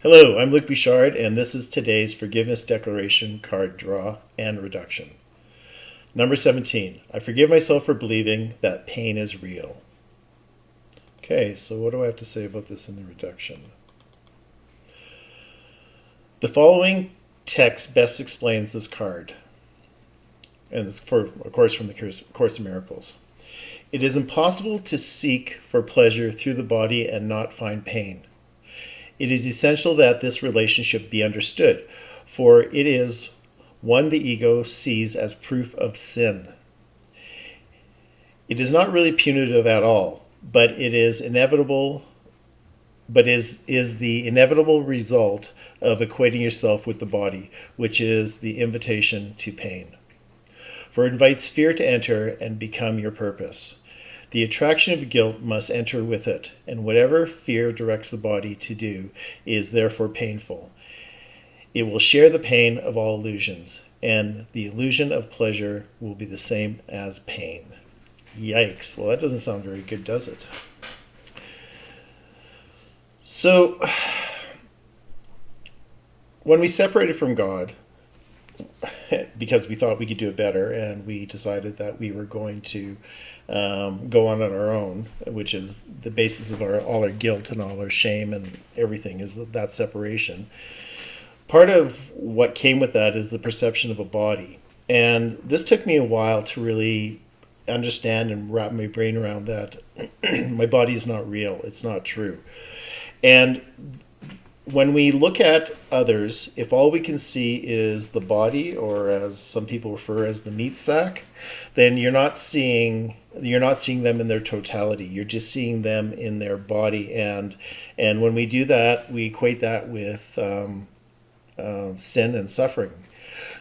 Hello, I'm Luc Bouchard, and this is today's Forgiveness Declaration card draw and reduction. Number 17, I forgive myself for believing that pain is real. Okay, so what do I have to say about this in the reduction? The following text best explains this card, and it's, of course, from the Course in Miracles. It is impossible to seek for pleasure through the body and not find pain. It is essential that this relationship be understood, for it is one the ego sees as proof of sin. It is not really punitive at all, but it is inevitable, but is the inevitable result of equating yourself with the body, which is the invitation to pain. For it invites fear to enter and become your purpose. The attraction of guilt must enter with it, and whatever fear directs the body to do is therefore painful. It will share the pain of all illusions, and the illusion of pleasure will be the same as pain. Yikes. Well, that doesn't sound very good, does it? So, when we separated from God, because we thought we could do it better, and we decided that we were going to go on our own, which is the basis of all our guilt and all our shame and everything, is that separation. Part of what came with that is the perception of a body. And this took me a while to really understand and wrap my brain around that. My body is not real. It's not true. And when we look at others, if all we can see is the body, or as some people refer as the meat sack, then you're not seeing them in their totality. You're just seeing them in their body, and when we do that, we equate that with sin and suffering.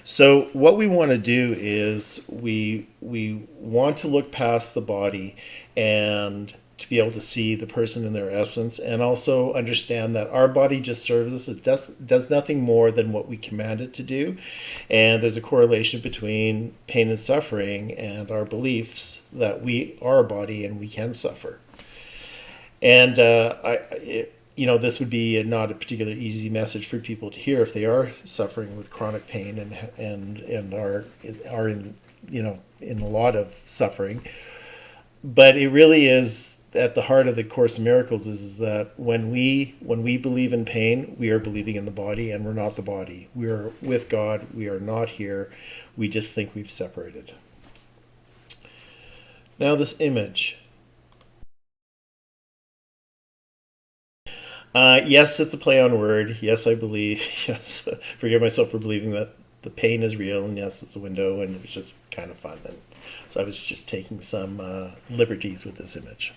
So what we want to do is we want to look past the body and to be able to see the person in their essence, and also understand that our body just serves us. It does nothing more than what we command it to do. And there's a correlation between pain and suffering and our beliefs that we are a body and we can suffer. And this would be not a particularly easy message for people to hear if they are suffering with chronic pain and are in in a lot of suffering. But it really is at the heart of the Course in Miracles is that when we believe in pain, we are believing in the body, and we're not the body. We are with God. We are not here. We just think we've separated. Now this image. Yes, it's a play on word. Yes, I believe. Yes, forgive myself for believing that the pain is real. And yes, it's a window, and it was just kind of fun. And so I was just taking some liberties with this image.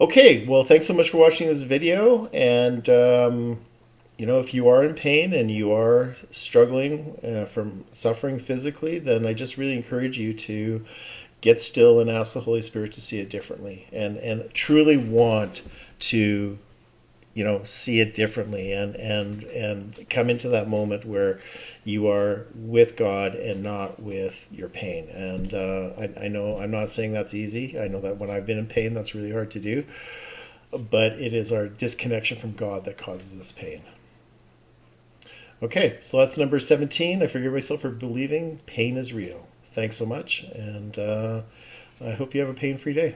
Okay, well, thanks so much for watching this video. And, if you are in pain and you are struggling from suffering physically, then I just really encourage you to get still and ask the Holy Spirit to see it differently, and truly want to see it differently, and come into that moment where you are with God and not with your pain. And I know I'm not saying that's easy. I know that when I've been in pain, that's really hard to do. But it is our disconnection from God that causes us pain. Okay, so that's number 17. I forgive myself for believing pain is real. Thanks so much, and I hope you have a pain-free day.